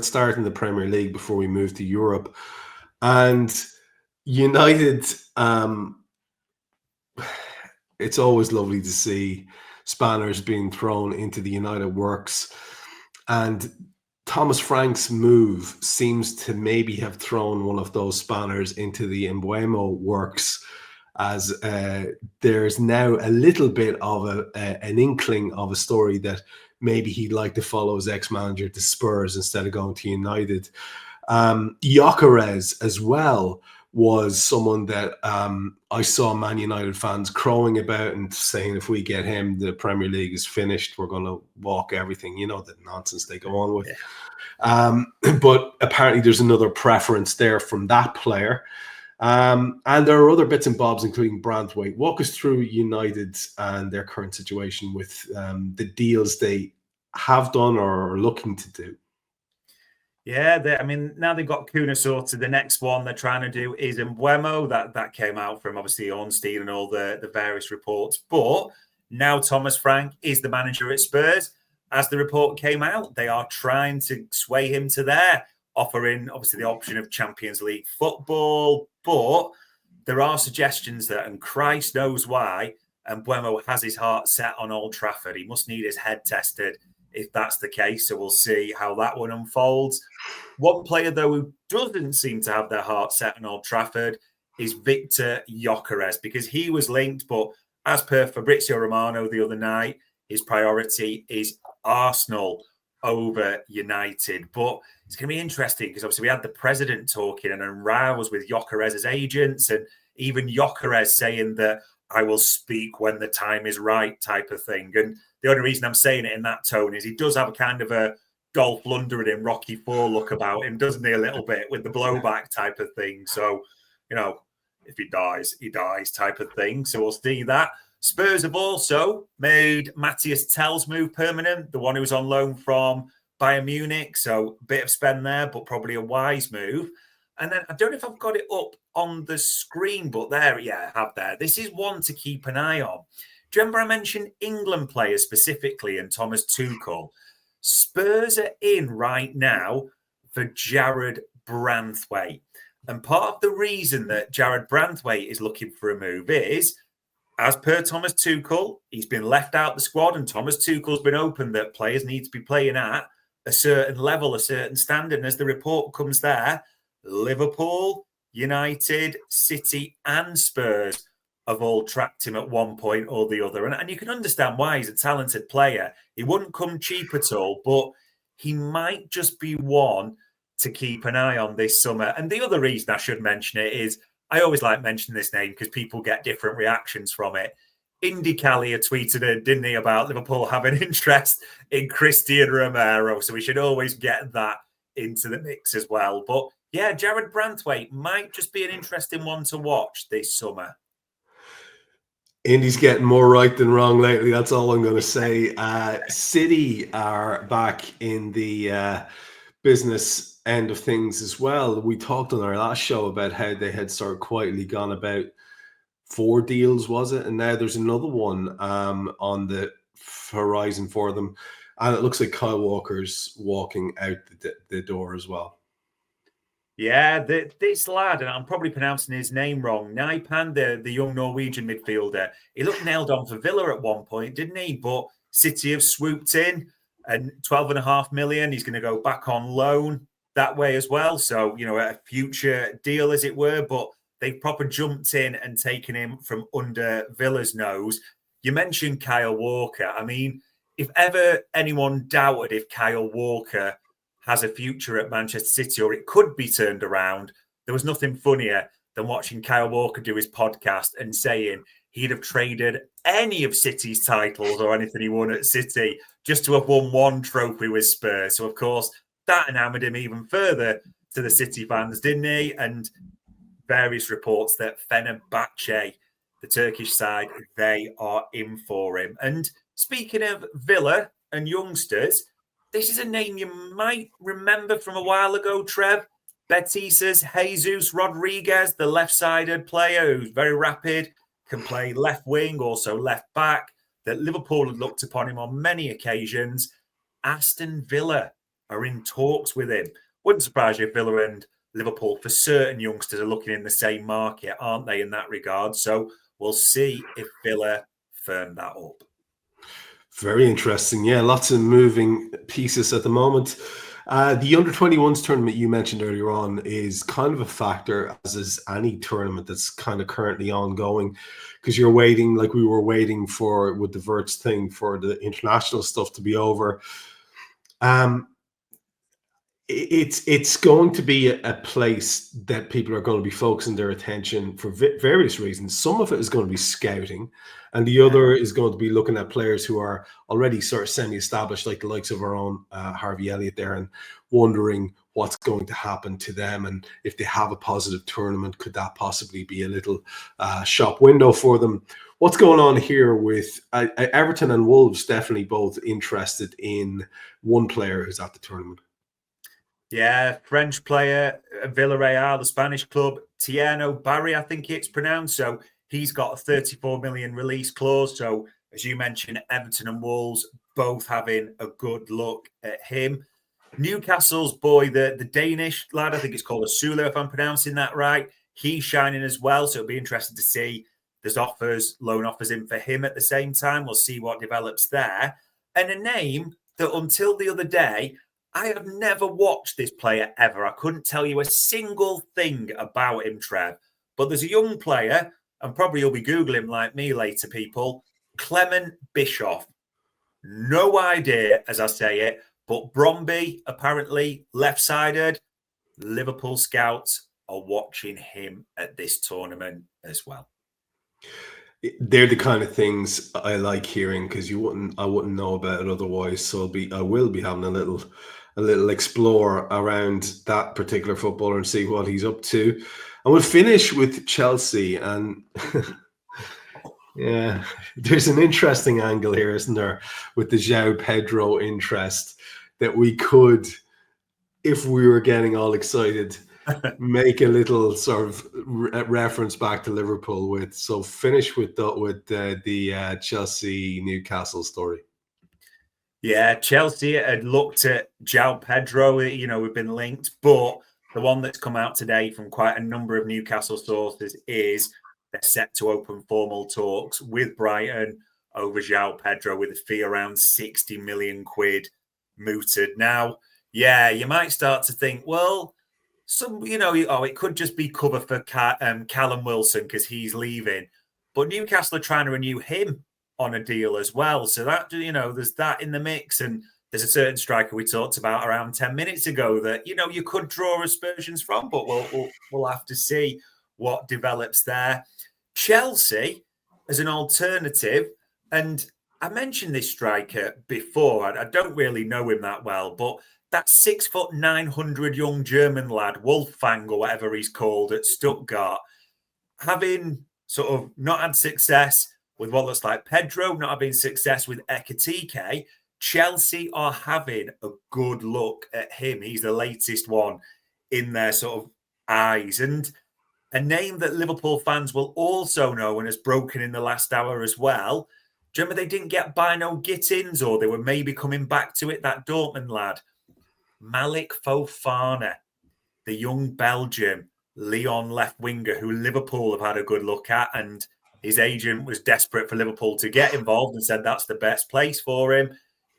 let's start in the Premier League before we move to Europe. And United, it's always lovely to see spanners being thrown into the United works. And Thomas Frank's move seems to maybe have thrown one of those spanners into the Mbeumo works, as there's now a little bit of an inkling of a story that maybe he'd like to follow his ex-manager to Spurs instead of going to United. Gyökeres as well was someone that I saw Man United fans crowing about and saying, if we get him, the Premier League is finished. We're going to walk everything. You know, the nonsense they go on with. Yeah. But apparently there's another preference there from that player. And there are other bits and bobs, including Branthwaite. Walk us through United and their current situation with the deals they have done or are looking to do. Yeah, now they've got Kuna sorted. The next one they're trying to do is Mbeumo. That came out from obviously Ornstein and all the various reports. But now Thomas Frank is the manager at Spurs. As the report came out, they are trying to sway him to there, offering obviously the option of Champions League football. But there are suggestions that, and Christ knows why, Mbeumo has his heart set on Old Trafford. He must need his head tested if that's the case. So we'll see how that one unfolds. One player, though, who doesn't seem to have their heart set on Old Trafford is Victor Gyökeres, because he was linked. But as per Fabrizio Romano the other night, his priority is Arsenal over United. But it's going to be interesting because obviously we had the president talking and rows with Gyökeres' agents, and even Gyökeres saying that I will speak when the time is right type of thing. And the only reason I'm saying it in that tone is he does have a kind of a Dolph Lundgren in Rocky IV look about him, doesn't he, a little bit, with the blowback type of thing. So, you know, if he dies type of thing. So we'll see that. Spurs have also made Matthias Tell's move permanent, the one who was on loan from Bayern Munich. So a bit of spend there, but probably a wise move. And then I don't know if I've got it up on the screen, but there, yeah, I have there. This is one to keep an eye on. Do you remember I mentioned England players specifically and Thomas Tuchel? Spurs are in right now for Jarrad Branthwaite. And part of the reason that Jarrad Branthwaite is looking for a move is, as per Thomas Tuchel, he's been left out the squad, and Thomas Tuchel's been open that players need to be playing at a certain level, a certain standard. And as the report comes there, Liverpool, United, City and Spurs have all tracked him at one point or the other. And you can understand why. He's a talented player. He wouldn't come cheap at all, but he might just be one to keep an eye on this summer. And the other reason I should mention it is I always like mentioning this name because people get different reactions from it. Indy Callier tweeted it, didn't he, about Liverpool having interest in Christian Romero. So we should always get that into the mix as well. But yeah, Jarrad Branthwaite might just be an interesting one to watch this summer. Indy's getting more right than wrong lately. That's all I'm going to say. City are back in the business end of things as well. We talked on our last show about how they had sort of quietly gone about 4 deals, was it? And now there's another one on the horizon for them. And it looks like Kyle Walker's walking out the door as well. Yeah, this lad, and I'm probably pronouncing his name wrong, Naipan, the young Norwegian midfielder, he looked nailed on for Villa at one point, didn't he? But City have swooped in, and 12.5 million. He's going to go back on loan that way as well. So, you know, a future deal, as it were. But they've proper jumped in and taken him from under Villa's nose. You mentioned Kyle Walker. I mean, if ever anyone doubted if Kyle Walker has a future at Manchester City, or it could be turned around, there was nothing funnier than watching Kyle Walker do his podcast and saying he'd have traded any of City's titles or anything he won at City just to have won one trophy with Spurs. So, of course, that enamoured him even further to the City fans, didn't he? And various reports that Fenerbahce, the Turkish side, they are in for him. And speaking of Villa and youngsters, this is a name you might remember from a while ago, Trev. Betis's Jesus Rodriguez, the left-sided player who's very rapid, can play left wing, also left back, that Liverpool had looked upon him on many occasions. Aston Villa are in talks with him. Wouldn't surprise you if Villa and Liverpool, for certain youngsters, are looking in the same market, aren't they, in that regard? So we'll see if Villa firm that up. Very interesting. Yeah, lots of moving pieces at the moment. The under-21s tournament you mentioned earlier on is kind of a factor, as is any tournament that's kind of currently ongoing, because you're waiting, like we were waiting for with the Verts thing, for the international stuff to be over. It's going to be a place that people are going to be focusing their attention for various reasons. Some of it is going to be scouting, and the other is going to be looking at players who are already sort of semi-established, like the likes of our own Harvey Elliott there, and wondering what's going to happen to them, and if they have a positive tournament, could that possibly be a little shop window for them? What's going on here with Everton and Wolves? Definitely both interested in one player who's at the tournament. Yeah, French player, Villarreal, the Spanish club, Tierno Barry, I think it's pronounced. So he's got a 34 million release clause. So as you mentioned, Everton and Wolves both having a good look at him. Newcastle's boy, the Danish lad, I think it's called Asula, if I'm pronouncing that right. He's shining as well. So it'll be interesting to see. There's offers, loan offers in for him at the same time. We'll see what develops there. And a name that until the other day, I have never watched this player ever. I couldn't tell you a single thing about him, Trev. But there's a young player, and probably you'll be Googling him like me later, people, Clement Bischoff. No idea, as I say it, but Bromby, apparently left-sided. Liverpool scouts are watching him at this tournament as well. They're the kind of things I like hearing, because I wouldn't know about it otherwise. So I will be having a little explore around that particular footballer and see what he's up to. And we'll finish with Chelsea. And yeah, there's an interesting angle here, isn't there, with the João Pedro interest, that we could, if we were getting all excited, make a little sort of reference back to Liverpool with. So finish with the Chelsea Newcastle story. Yeah, Chelsea had looked at João Pedro. You know, we've been linked, but the one that's come out today from quite a number of Newcastle sources is they're set to open formal talks with Brighton over João Pedro with a fee around 60 million quid mooted. Now, yeah, you might start to think, well, it could just be cover for Callum Wilson because he's leaving. But Newcastle are trying to renew him on a deal as well. So that, there's that in the mix. And there's a certain striker we talked about around 10 minutes ago that, you could draw aspersions from, but we'll have to see what develops there. Chelsea as an alternative, and I mentioned this striker before. I don't really know him that well, but that 6'9" young German lad, Wolfgang or whatever he's called at Stuttgart, having sort of not had success with what looks like Pedro, not having success with Ekitike, Chelsea are having a good look at him. He's the latest one in their sort of eyes. And a name that Liverpool fans will also know and has broken in the last hour as well. Do you remember they didn't get Bino Gittins, or they were maybe coming back to it, that Dortmund lad? Malik Fofana, the young Belgian Lyon left winger who Liverpool have had a good look at, and his agent was desperate for Liverpool to get involved and said that's the best place for him.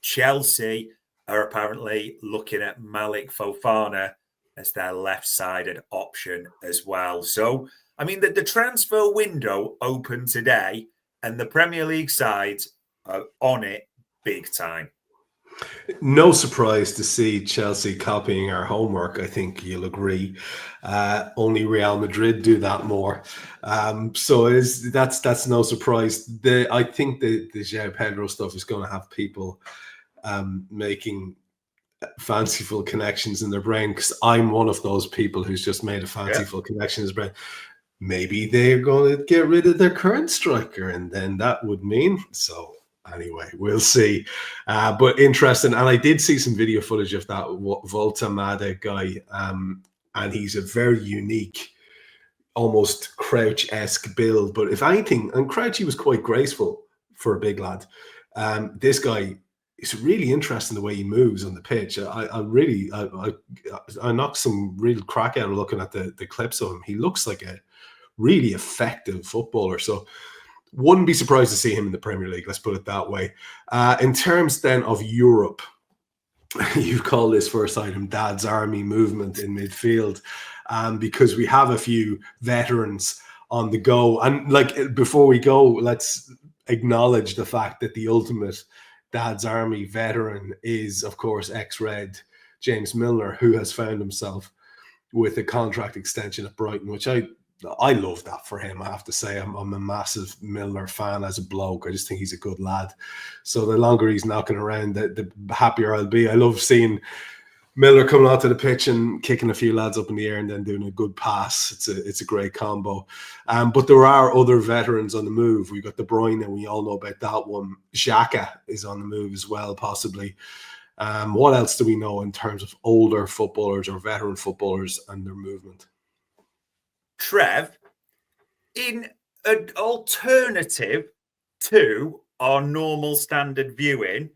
Chelsea are apparently looking at Malik Fofana as their left-sided option as well. So, I mean, the transfer window opened today and the Premier League sides are on it big time. No surprise to see Chelsea copying our homework. I think you'll agree. Only Real Madrid do that more. So that's no surprise. I think the João Pedro stuff is going to have people making fanciful connections in their brain, because I'm one of those people who's just made a fanciful connection in his brain. Maybe they're going to get rid of their current striker, and then that would mean so. Anyway, we'll see. But interesting. And I did see some video footage of that Volta Mada guy. And he's a very unique, almost Crouch-esque build. But if anything, and Crouchy was quite graceful for a big lad. This guy it's really interesting the way he moves on the pitch. I knocked some real crack out of looking at the clips of him. He looks like a really effective footballer. So wouldn't be surprised to see him in the Premier League. Let's put it that way. In terms then of Europe, you call this first item Dad's Army movement in midfield, because we have a few veterans on the go. And like, before we go, let's acknowledge the fact that the ultimate Dad's Army veteran is, of course, ex-Red James Milner, who has found himself with a contract extension at Brighton, which I love that for him. I have to say, I'm a massive Milner fan as a bloke. I just think he's a good lad. So the longer he's knocking around, the happier I'll be. I love seeing Milner coming onto the pitch and kicking a few lads up in the air and then doing a good pass. It's a great combo. But there are other veterans on the move. We've got De Bruyne, and we all know about that one. Xhaka is on the move as well, possibly. What else do we know in terms of older footballers or veteran footballers and their movement? Trev, in an alternative to our normal standard viewing,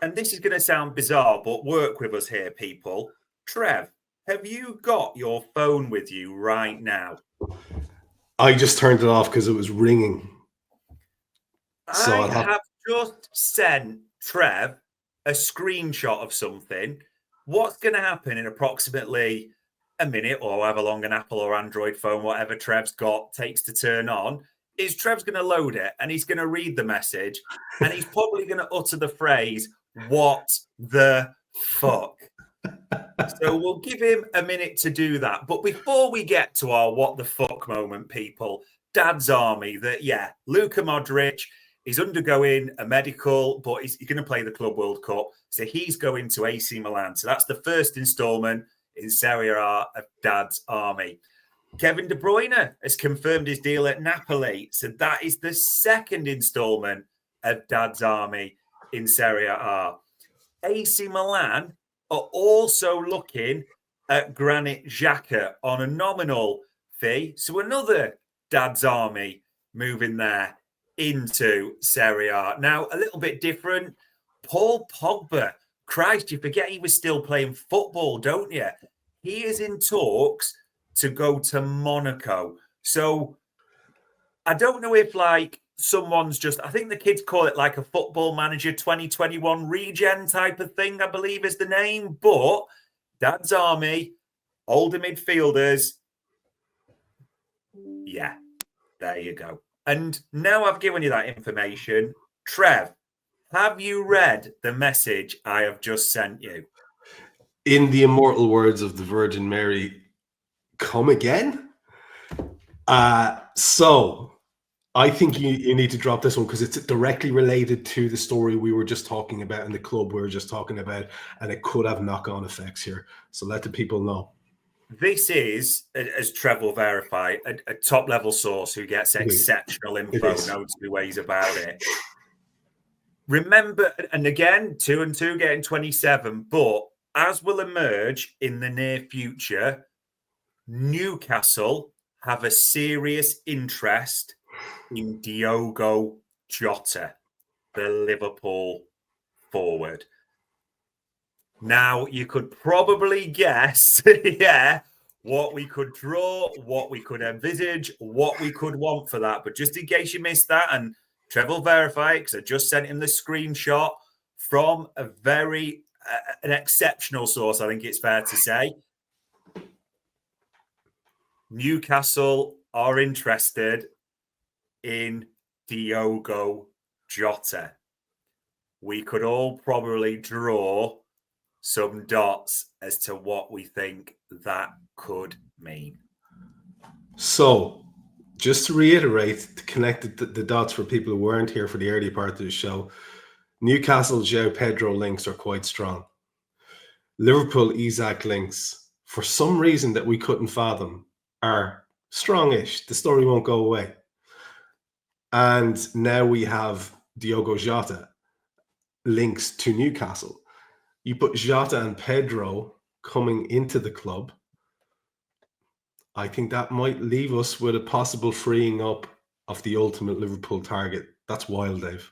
and this is going to sound bizarre, but work with us here, people. Trev, have you got your phone with you right now? I just turned it off because it was ringing. So I have just sent Trev a screenshot of something. What's going to happen in approximately a minute, or however long an Apple or Android phone, whatever Trev's got, takes to turn on, is Trev's going to load it and he's going to read the message and he's probably going to utter the phrase, "What the fuck?" So we'll give him a minute to do that. But before we get to our what the fuck moment, people, Dad's Army, Luka Modric is undergoing a medical, but he's going to play the Club World Cup. So he's going to AC Milan. So that's the first installment in Serie A of Dad's Army. Kevin De Bruyne has confirmed his deal at Napoli. So that is the second installment of Dad's Army in Serie A. AC Milan are also looking at Granit Xhaka on a nominal fee. So another Dad's Army moving there into Serie A. Now, a little bit different. Paul Pogba. Christ, you forget he was still playing football, don't you? He is in talks to go to Monaco. So I don't know if someone's just, I think the kids call it like a Football Manager 2021 regen type of thing, I believe is the name. But Dad's Army, older midfielders. Yeah, there you go. And now I've given you that information. Trev, have you read the message I have just sent you? In the immortal words of the Virgin Mary, come again? So I think you need to drop this one because it's directly related to the story we were just talking about and the club we were just talking about, and it could have knock-on effects here. So let the people know. This is, as Trev will verify, a top-level source who gets exceptional info, knows two ways about it. Remember, and again, 2 and 2 getting 27, but as will emerge in the near future, Newcastle have a serious interest in Diogo Jota, the Liverpool forward. Now, you could probably guess, what we could draw, what we could envisage, what we could want for that. But just in case you missed that, and Trev will verify, because I just sent him the screenshot from a very an exceptional source, I think it's fair to say. Newcastle are interested in Diogo Jota. We could all probably draw some dots as to what we think that could mean. So, just to reiterate, to connect the dots for people who weren't here for the early part of the show, Newcastle João Pedro links are quite strong. Liverpool Isak links, for some reason that we couldn't fathom, are strongish. The story won't go away. And now we have Diogo Jota links to Newcastle. You put Jota and Pedro coming into the club, I think that might leave us with a possible freeing up of the ultimate Liverpool target. That's wild, Dave.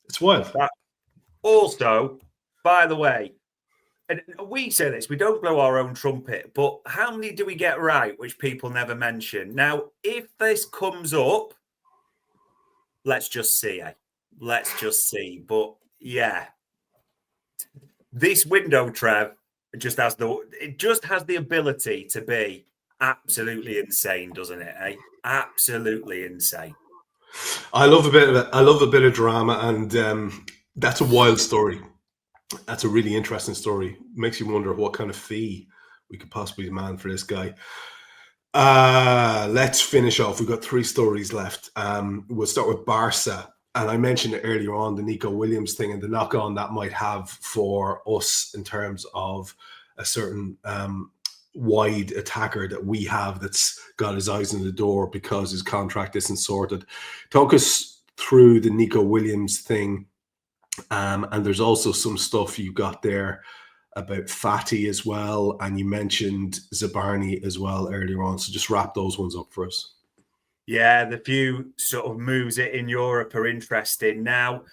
It's wild. Also, by the way, and we say this, we don't blow our own trumpet, but how many do we get right, which people never mention? Now, if this comes up, let's just see, Let's just see. But yeah, this window, Trev, just has the ability to be absolutely insane, doesn't it? Absolutely insane. I love a bit of drama, and that's a wild story. That's a really interesting story. Makes you wonder what kind of fee we could possibly demand for this guy. Let's finish off. We've got 3 stories left. We'll start with Barca. And I mentioned it earlier on, the Nico Williams thing and the knock-on that might have for us in terms of a certain wide attacker that we have that's got his eyes in the door because his contract isn't sorted. Talk us through the Nico Williams thing. And there's also some stuff you got there about Fati as well. And you mentioned Zabarni as well earlier on. So just wrap those ones up for us. Yeah, the few sort of moves in Europe are interesting. Now,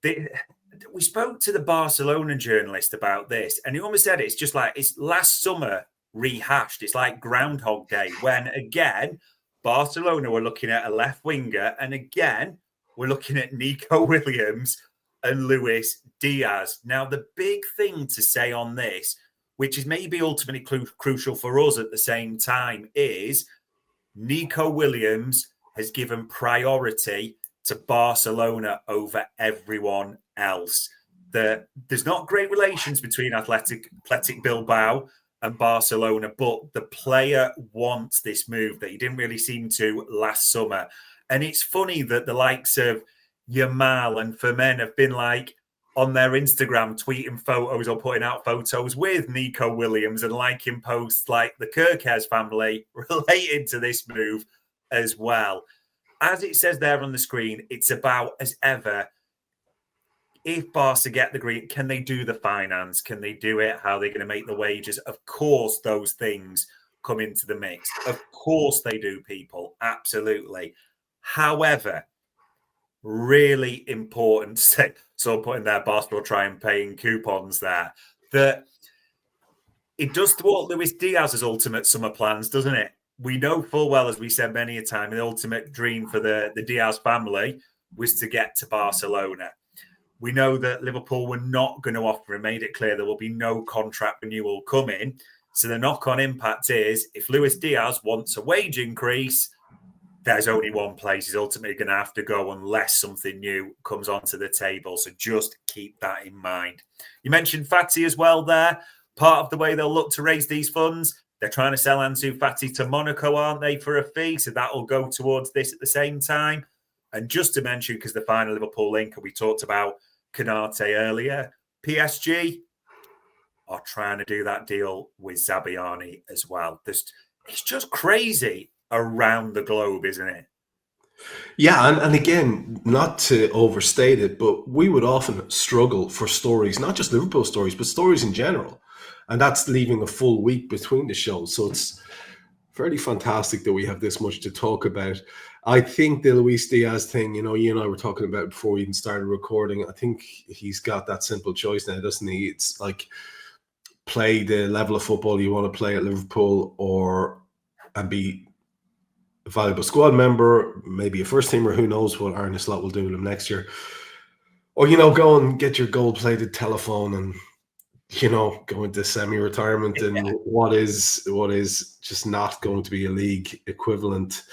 we spoke to the Barcelona journalist about this, and he almost said it's just like it's last summer rehashed. It's like Groundhog Day when, again, Barcelona were looking at a left winger, and again, we're looking at Nico Williams and Luis Diaz. Now, the big thing to say on this, which is maybe ultimately crucial for us at the same time, is Nico Williams has given priority to Barcelona over everyone else. There's not great relations between Athletic Bilbao and Barcelona, but the player wants this move that he didn't really seem to last summer. And it's funny that the likes of Yamal and Fermin have been like on their Instagram tweeting photos or putting out photos with Nico Williams and liking posts like the Kirkes family related to this move as well. As it says there on the screen, it's about as ever. If Barca get the green, can they do the finance? Can they do it? How are they going to make the wages? Of course, those things come into the mix. Of course they do, people. Absolutely. However, really important to say, so putting their Barca will try and paying coupons there, that it does thwart Luis Diaz's ultimate summer plans, doesn't it? We know full well, as we said many a time, the ultimate dream for the Diaz family was to get to Barcelona. We know that Liverpool were not going to offer him, made it clear there will be no contract renewal coming. So the knock-on impact is if Luis Diaz wants a wage increase, there's only one place he's ultimately going to have to go unless something new comes onto the table. So just keep that in mind. You mentioned Fati as well there. Part of the way they'll look to raise these funds, they're trying to sell Ansu Fati to Monaco, aren't they, for a fee? So that will go towards this at the same time. And just to mention, because the final Liverpool link, we talked about Konate earlier, PSG are trying to do that deal with Zabarni as well. It's just crazy around the globe, isn't it? Yeah, and again, not to overstate it, but we would often struggle for stories, not just Liverpool stories, but stories in general. And that's leaving a full week between the shows. So it's fairly fantastic that we have this much to talk about. I think the Luis Diaz thing, you and I were talking about before we even started recording. I think he's got that simple choice now, doesn't he? It's like play the level of football you want to play at Liverpool and be a valuable squad member, maybe a first teamer. Who knows what Arne Slot will do with him next year. Or, go and get your gold-plated telephone and, go into semi-retirement and what is just not going to be a league equivalent.